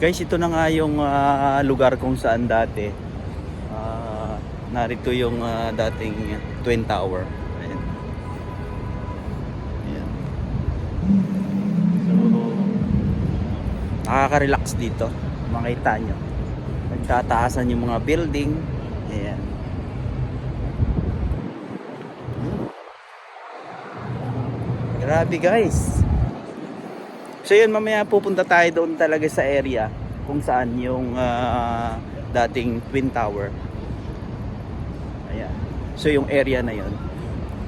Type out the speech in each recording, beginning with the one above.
Guys, ito na nga yung lugar kung saan dati narito yung dating Twin Tower. Ayan. Ayan. So, nakaka-relax dito. Makita nyo. Nagtataasan yung mga building. Ayan. Grabe guys. So yun, mamaya pupunta tayo doon talaga sa area kung saan yung dating Twin Tower. Ayan. So yung area na yun.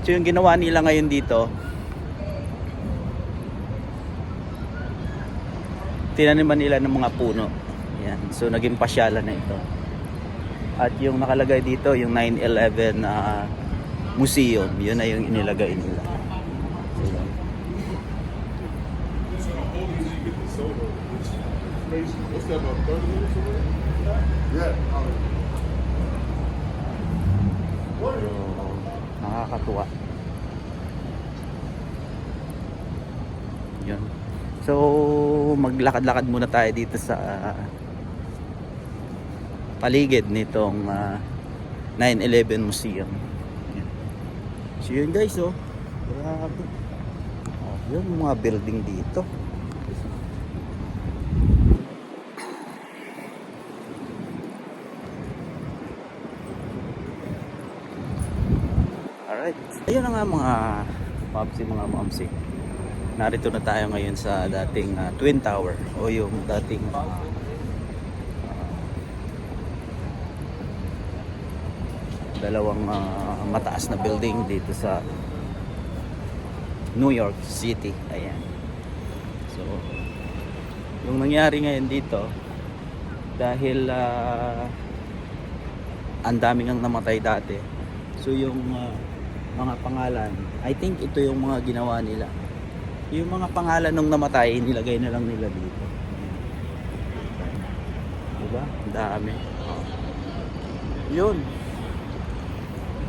So yung ginawa nila ngayon dito, tinaniman nila ng mga puno. Ayan. So naging pasyalan na ito. At yung nakalagay dito, yung 9/11 museum, yun na yung inilagay nila. What's that, about 30 minutes away? Yeah. Nakakatuwa. Yun. So, maglakad-lakad muna tayo dito sa paligid nitong 9/11 museum. Yan. So yun guys, oh. Grabe. Oh, yun mga building dito. Alright. Ayun na nga mga mamsi. Narito na tayo ngayon sa dating Twin Tower o yung dating dalawang mataas na building dito sa New York City. Ayan. So, yung nangyari ngayon dito dahil ang daming ang namatay dati. So yung mga pangalan, I think ito yung mga ginawa nila. Yung mga pangalan nung namatay, nilagay na lang nila dito. Diba? Ang dami. Yun.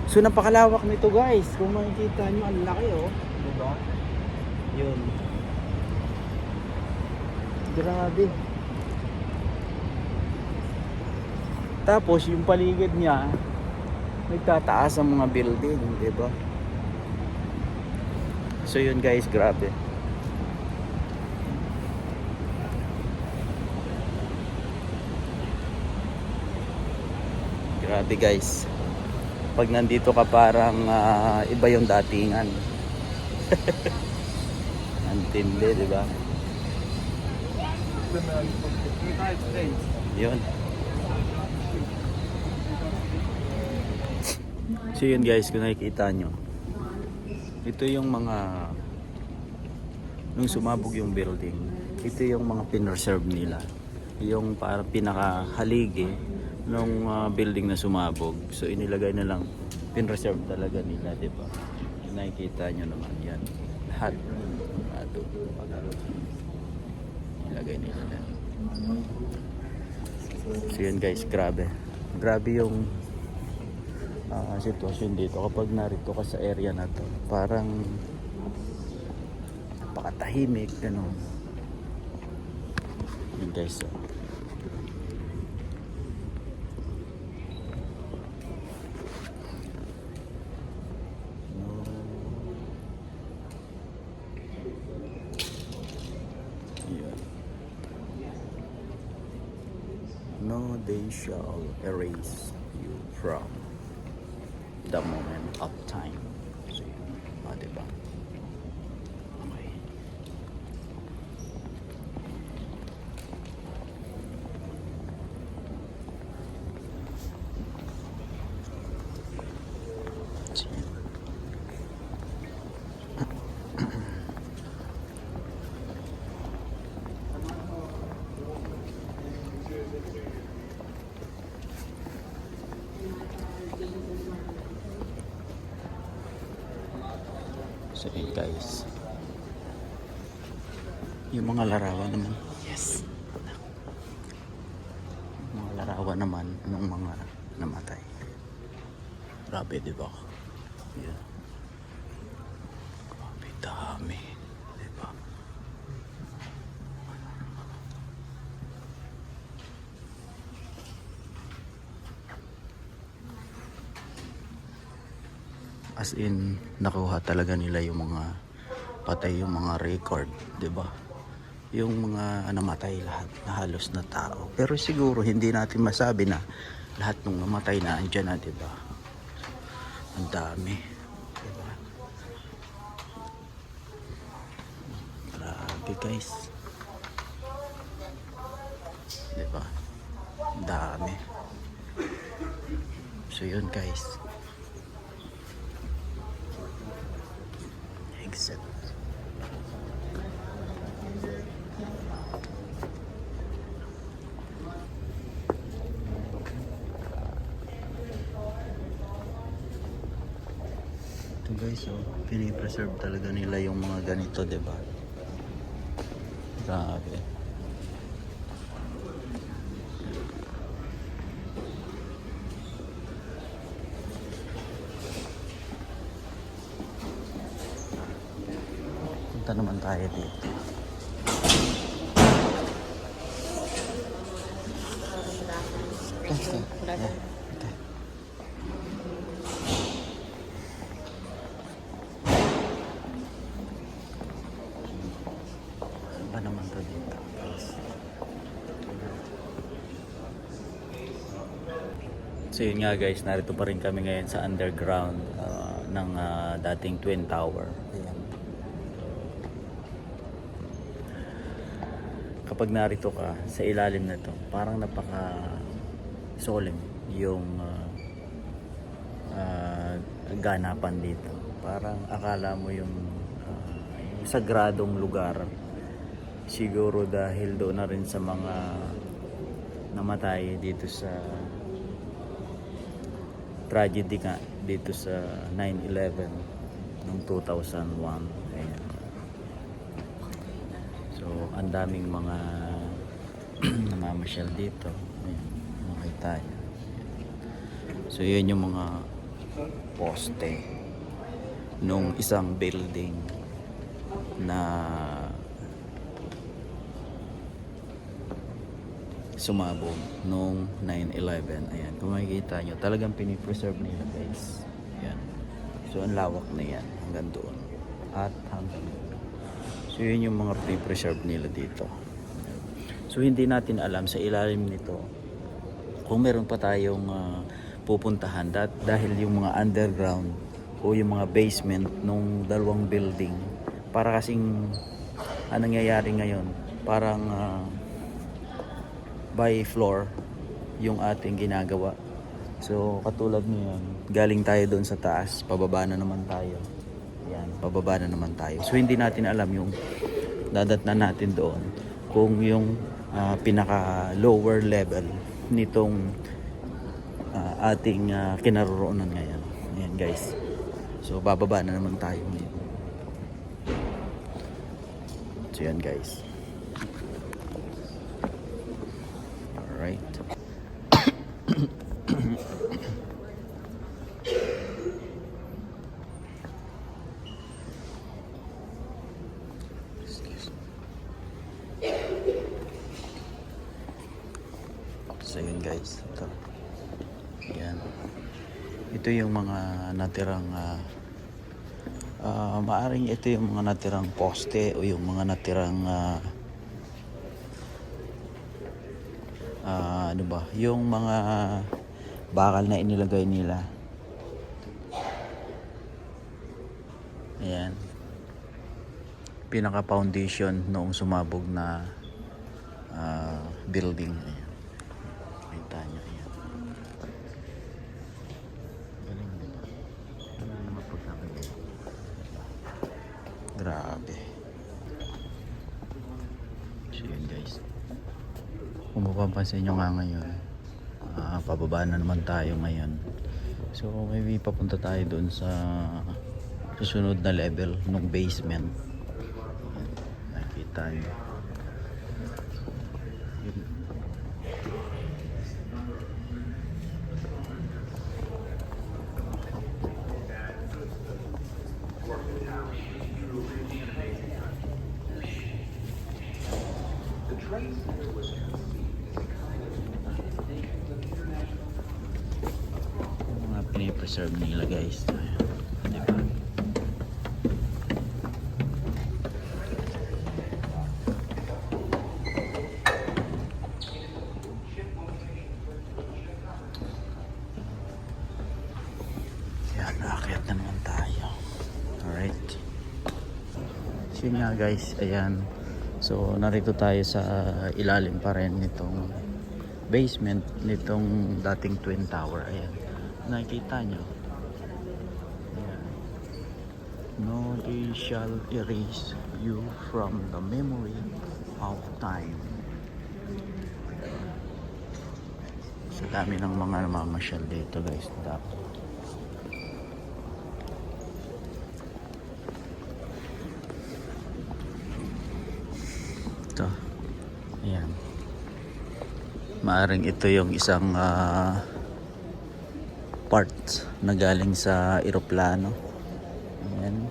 So napakalawak nito guys. Kung makikita nyo, ang laki oh. Diba? Yun. Grabe. Tapos yung paligid niya, nagtataas ang mga building, diba? So yun guys, grabe. Grabe guys. Pag nandito ka parang iba yung datingan. Antindi, diba? Yun. So yun guys, kung nakikita nyo, ito yung mga nung sumabog yung building, ito yung mga pinreserve nila, yung parang pinakahaligi nung building na sumabog. So inilagay na lang, pinreserve talaga nila, diba? Nakikita nyo naman yan, lahat ilagay nila na. So yun guys, grabe yung sitwasyon dito kapag narito ka sa area na to. Parang napakatahimik, gano'n. Yun guys, so. No, they shall erase you from the moment of time. So, diba? Okay. So yun guys, yung mga larawan naman, yes, mga larawan naman ng mga namatay. Grabe, diba? Yeah. Grabe, dami, diba? As in, nakuha talaga nila yung mga patay, yung mga record, 'di ba? Yung mga namatay lahat na halos na tao. Pero siguro hindi natin masabi na lahat ng namatay na andyan na, 'di ba? Ang dami, 'di ba? Grabe guys. 'Di ba? Ang dami. So yun guys. Exit. Ito guys, oh, pinipreserve talaga nila yung mga ganito, 'di ba? Grabe. Punta naman tayo dito. Okay. Yeah. Okay. Saan ba naman to dito? So yun nga guys, narito pa rin kami ngayon sa underground ng dating Twin Tower. Ayan. Kapag narito ka sa ilalim na to, parang napaka solemn yung ganapan dito. Parang akala mo yung sagradong lugar. Siguro dahil doon na rin sa mga namatay dito sa tragedy nga dito sa 9/11 noong 2001. Ayan. So, ang daming mga namamasyal dito. Ayan, makita nyo. So, yun yung mga poste nung isang building na sumabog noong 9/11. Ayan, kung makikita nyo, talagang pinipreserve nila guys. Ayan. So, ang lawak na yan hanggang doon. At hanggang doon. So, yun yung mga pinipreserve nila dito. So, hindi natin alam sa ilalim nito kung meron pa tayong pupuntahan dahil yung mga underground o yung mga basement nung dalawang building, para kasing anong nangyayari ngayon, parang by floor yung ating ginagawa. So katulad niyan, galing tayo doon sa taas, pababa na naman tayo. Yan, pababa na naman tayo. So hindi natin alam yung dadatnan natin doon kung yung pinaka lower level nitong ating kinaroroonan ngayon. Ayan guys. So bababa na naman tayo ngayon. So yan guys. Alright. Excuse me. So yun guys. Ito. Yan. Ito yung mga natirang maaring ito yung mga natirang poste o yung mga natirang ano ba, yung mga bakal na inilagay nila. Ayan. Pinaka foundation noong sumabog na building. Ayan. Kita nyo. Ayan. Galing, diba? Galing mapagkakagaling. Grabe. So yun guys. Kung mapapansin nyo nga ngayon, pababa na naman tayo ngayon. So maybe papunta tayo doon sa susunod na level ng basement. Nakikita nyo. Mga pinipreserve nila guys. yun nga guys, ayan. So narito tayo sa ilalim pa rin nitong basement nitong dating Twin Tower. Ayan, nakikita nyo. Ayan. No, they shall erase you from the memory of time. Sa dami ng mga namamasyal dito guys. Ito. Ayan. Maaring ito yung isang part na galing sa eroplano. Ayan.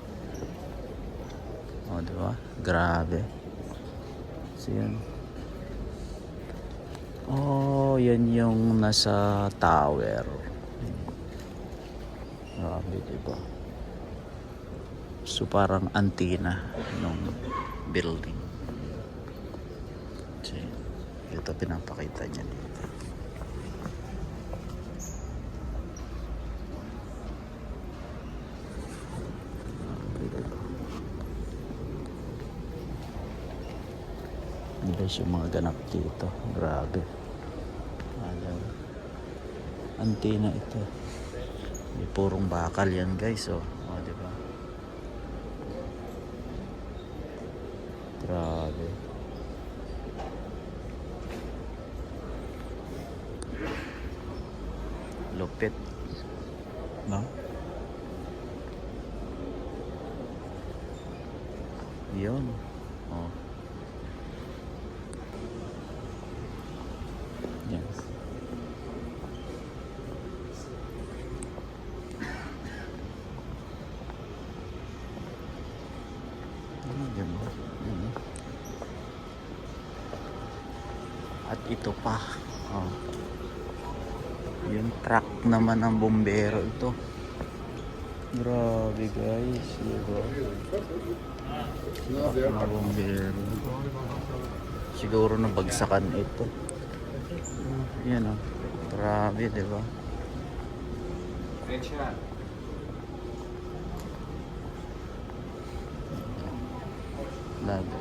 O, diba? Grabe. So, yan. Oh, yan yung nasa tower. Grabe, diba? So, parang antenna ng building. So, ito pinapakita niya dito. Guys, yung mga ganap dito, grabe. Alam, antena ito. May purong bakal yan guys, oh, diba? Grabe. Lupit, no? Yun, oh. Yes. At ito pa, oh. Yung truck naman ng bombero ito. Grabe guys, diba? Truck ng bombero. Siguro nabagsakan ito. Yan oh. Grabe, diba? Lago.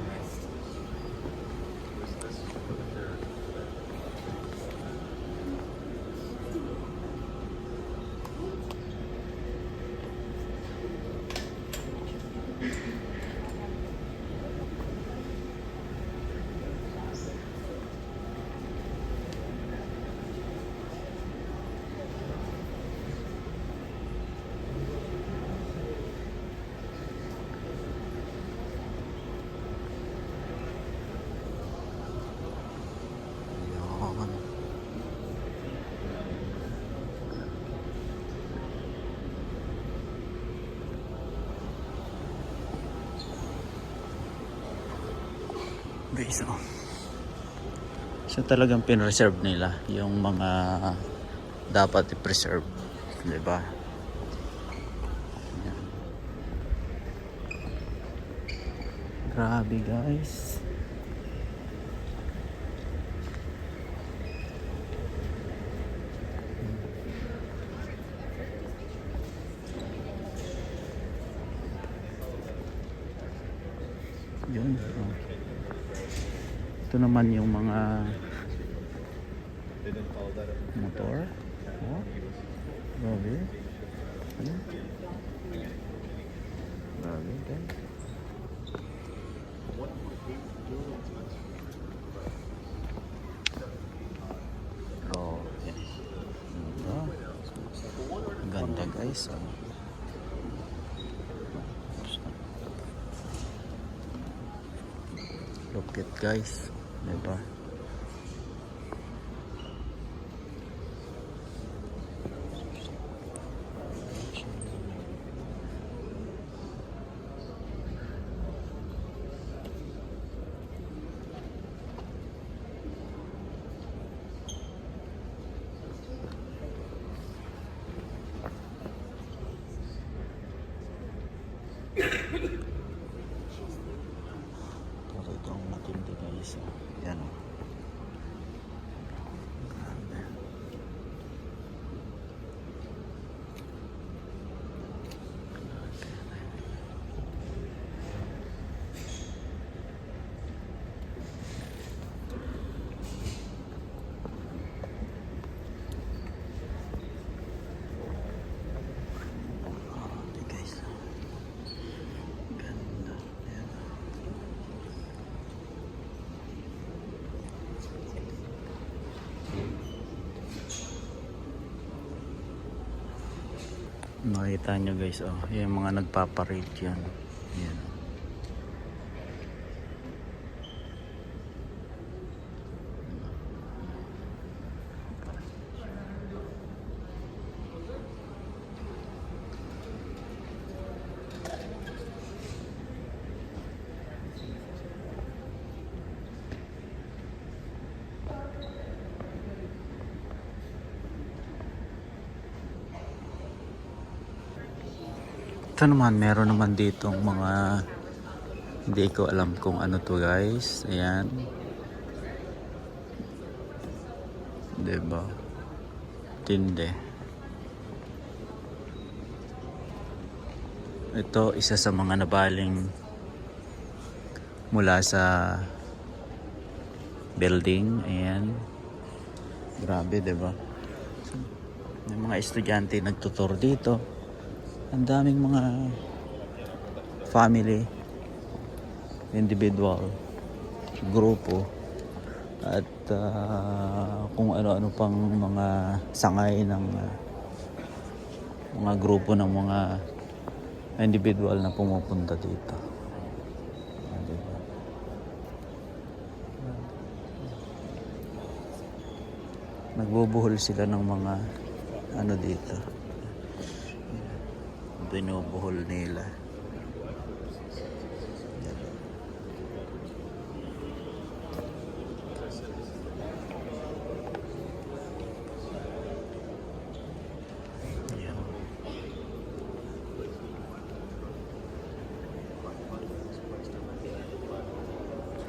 Guys, oh. So talagang pinreserve nila yung mga dapat i-preserve, diba? Ayan. Grabe guys. Yun, oh. Ito naman yung mga motor. Oh, grabe. Ayan. Grabe guys. Oh, yes. Oh, ganda guys. Oh. Lupit guys, diba? Ito ang matindi guys. Yan o. Makita nyo guys, oh, yung mga nagpaparade yan. Yan. Ito naman, meron naman ditong mga, hindi ko alam kung ano to guys. Ayan. Diba? Tindi. Ito, isa sa mga nabaling mula sa building. Ayan. Grabe, diba? May mga estudyante nagtutur dito. Ang daming mga family, individual, grupo, at kung ano-ano pang mga sangay ng mga grupo ng mga individual na pumupunta dito. Diba? Nagbubuhol sila ng mga ano dito. Binubuhol nila. Yan.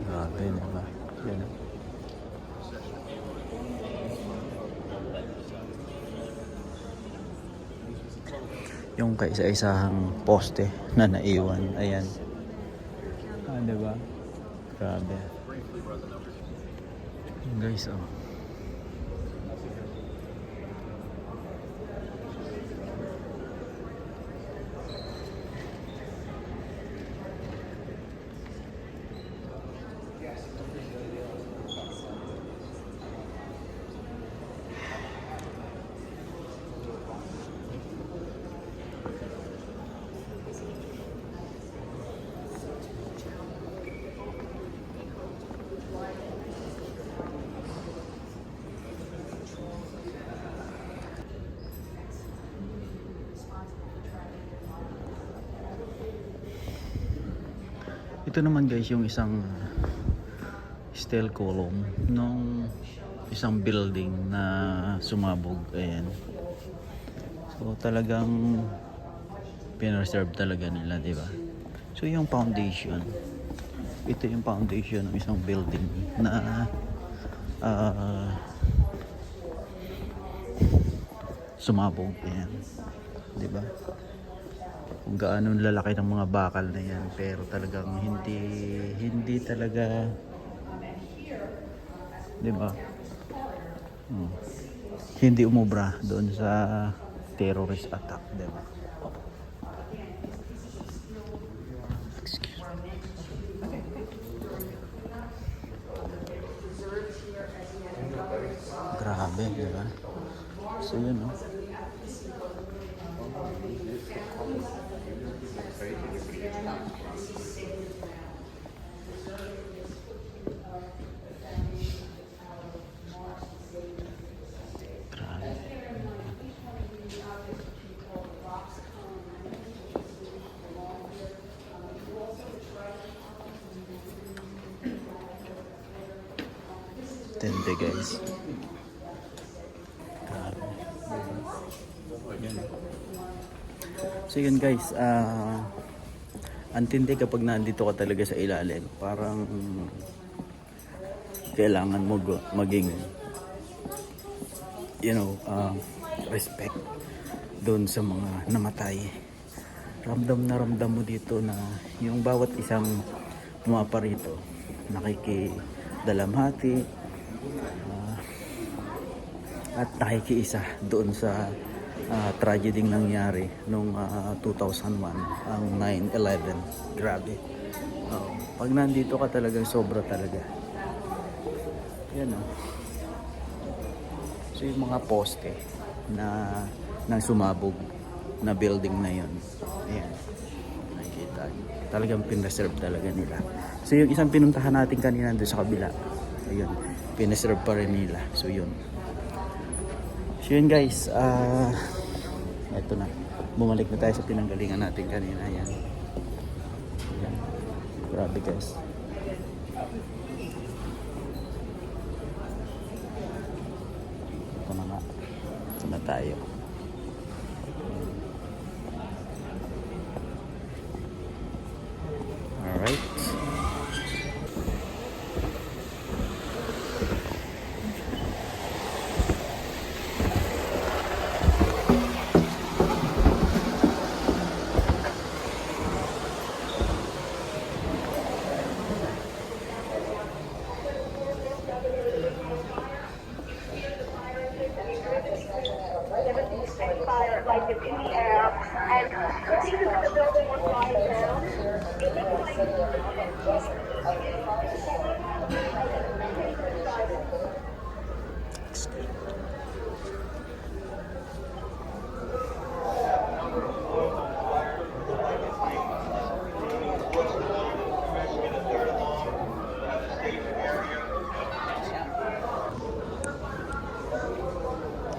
Grabe naman. Yan. Yung kaisa-isahang poste na naiwan. Ayan. Diba? Grabe. Guys, oh. Ito naman guys yung isang steel column nung isang building na sumabog. Ayan. So talagang pinreserve talaga nila, di ba? So yung foundation, ito yung foundation ng isang building na sumabog. Ayan. Di ba? Kung gaano lalaki ng mga bakal na yan, pero talagang hindi talaga, di ba? Hindi umubra doon sa terrorist attack, di ba? Grabe, di ba? So yun, no? Tende guys. Yun. So yun guys, ang tindi kapag nandito ka talaga sa ilalim, parang kailangan mo maging respect doon sa mga namatay. Ramdam na ramdam mo dito na yung bawat isang pumapa rito nakikidalamhati at nakikiisa doon sa tragedy nangyari noong 2001, ang 9/11. Grabe. Pag nandito ka talagang sobra talaga. Yan o. So yung mga poste na nang sumabog na building na yun. Ayan. Nakikita. Talagang pinreserve talaga nila. So yung isang pinuntahan natin kanina doon sa kabila. Ayun. Pinreserve pa rin nila. So yun. So yun guys. Eto na. Bumalik na tayo sa pinanggalingan natin kanina. Ayan. Ayan. Grabe guys. Ito na nga. Ito na tayo. Alright. Fire like the air and proceeded to the building was lying down.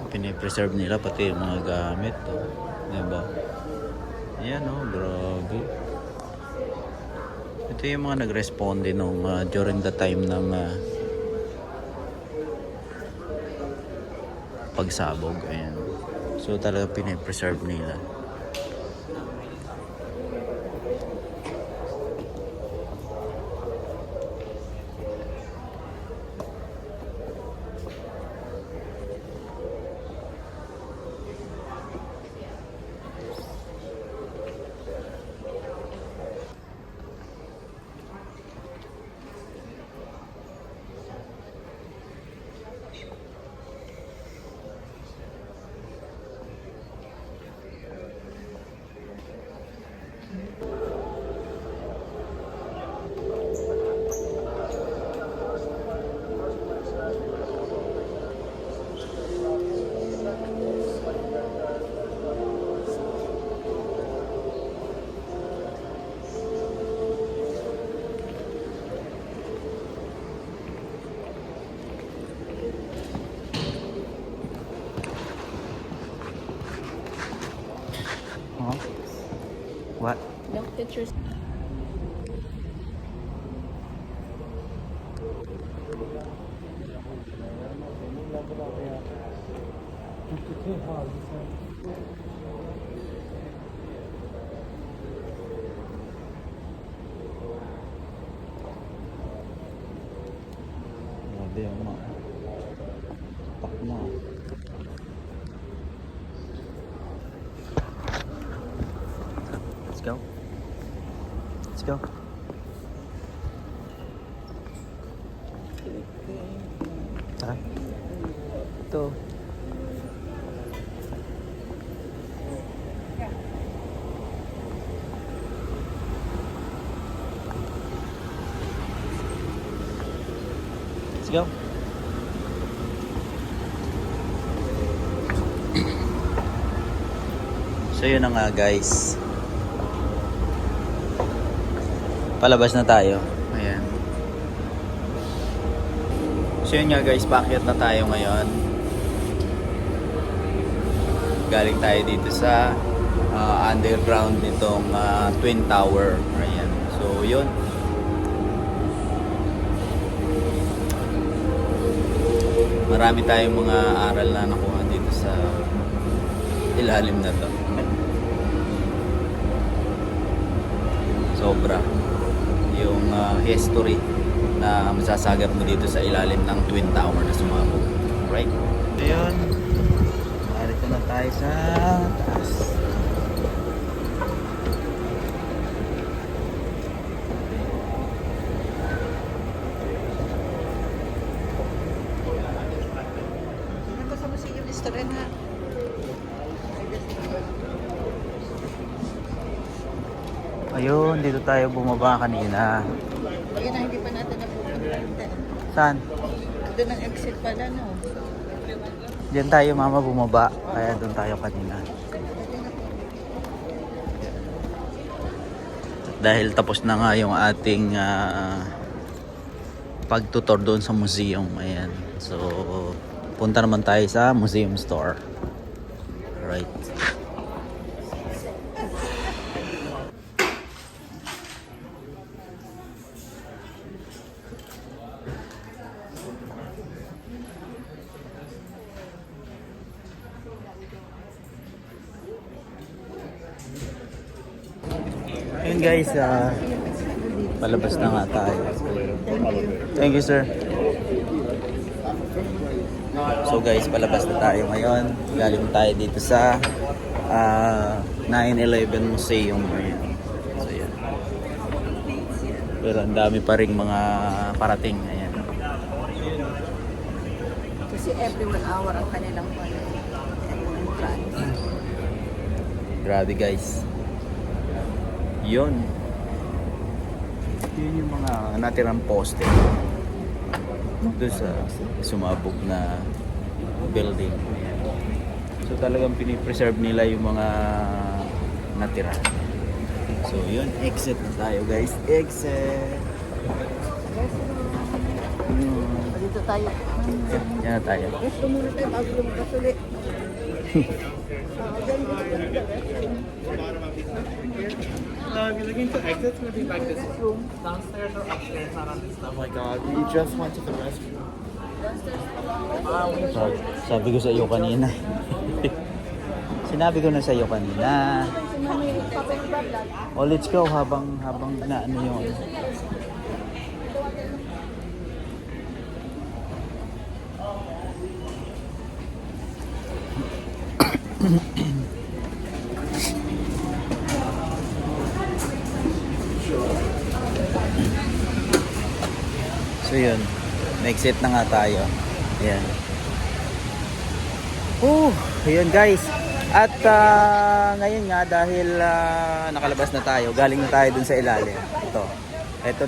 Pinipreserve nila pati yung mga gamit. Oh. Diba? Ayan oh, grabe. Ito yung mga nag-responde nung during the time ng pagsabog. Ayan. So talaga pinipreserve nila. Huh? What? The pictures. Grabe yung mga pak na. Let's go. Let's go. Tara. Ito. Let's go. So yun na nga guys. Palabas na tayo. Ayan. So yun nga guys, paakyat na tayo ngayon. Galing tayo dito sa underground nitong Twin Tower. Ayan. So yun. Marami tayong mga aral na nakuha dito sa ilalim na to. Sobra yung history na masasagap mo dito sa ilalim ng Twin Tower na sumabog. Right? Ayun. Narito na tayo sa taas. Ito sa museum history na. Ayun, dito tayo bumaba kanina. Ayun na, hindi pa natin napupunta. Saan? Doon ang exit pala, no? Diyan tayo mama bumaba. Kaya doon tayo kanina. dahil tapos na nga yung ating pagtutor doon sa museum. Ayan. So, punta naman tayo sa museum store. Right. Ayun guys, palabas na nga tayo. Thank you, sir. So guys, palabas na tayo ngayon. Galing tayo dito sa 9/11 Museum. Ayan. So yan. Pero ang dami pa ring mga parating. Ayan. Kasi every 1 hour ang kanilang entrance. Grabe guys. Yun yung mga natirang poste doon sa sumabog na building. Ayan. So talagang pinipreserve nila yung mga natira. So yun, exit na tayo guys. Exit. Dito tayo. Yan na tayo. Gusto muna tayo bago lumabas ulit. If you're looking to exit, it's going to be like this room, downstairs or upstairs, not on this level. Oh my god, we just went to the restroom. Sabi ko sa iyo kanina. Sinabi ko na sa iyo kanina. Oh, let's go habang na ano yung So yun, exit na nga tayo. Ayan. Ayun guys. At ngayon nga dahil nakalabas na tayo, galing na tayo dun sa ilalim. Ito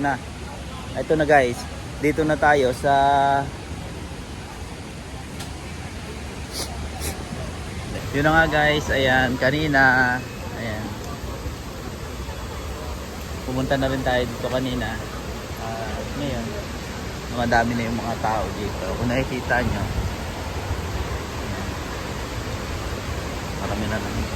na guys. Dito na tayo sa yun na nga guys. Ayan, kanina. Ayan. Pumunta na rin tayo dito kanina. Ngayon, madami na yung mga tao dito. Kung nakikita nyo, marami na naman.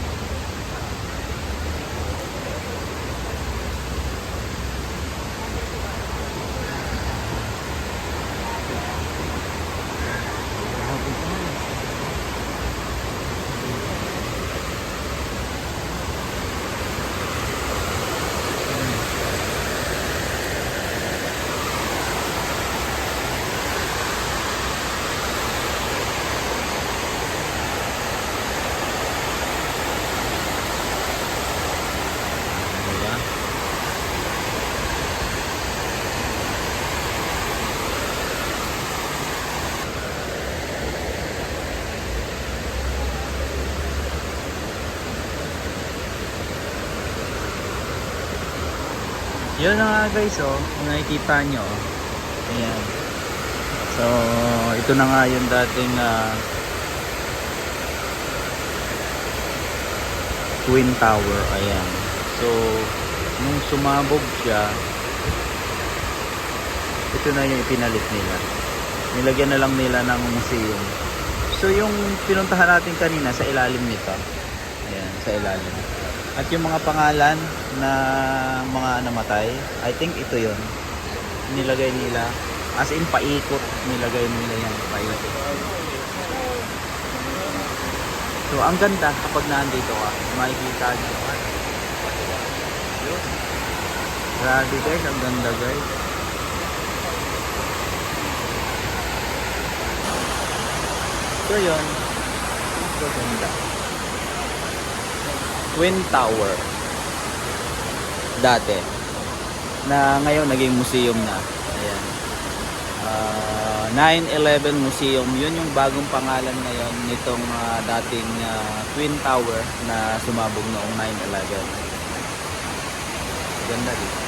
Diba? Yun na nga guys, kung nakikita nyo, ayan. So, ito na nga yung dating Twin Tower, ayan. So, nung sumabog siya, ito na yung ipinalit nila. Nilagyan na lang nila ng museum. So, yung pinuntahan natin kanina sa ilalim nito, ayan, sa ilalim. At yung mga pangalan na mga namatay, I think ito yun. Nilagay nila. As in, paikot. Nilagay nila yung paikot. So, ang ganda kapag nandito ka. Makikita nyo. Grabe guys, ang ganda guys. So, yun. So, ganda. Twin Tower dati na ngayon naging museum na. Ayan. 9/11 Museum, yun yung bagong pangalan ngayon nitong dating Twin Tower na sumabog noong 9/11. Ganda dito.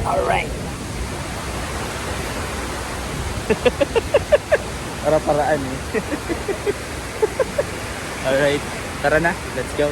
Alright. Para-paraan eh. Alright. Tara na. Let's go.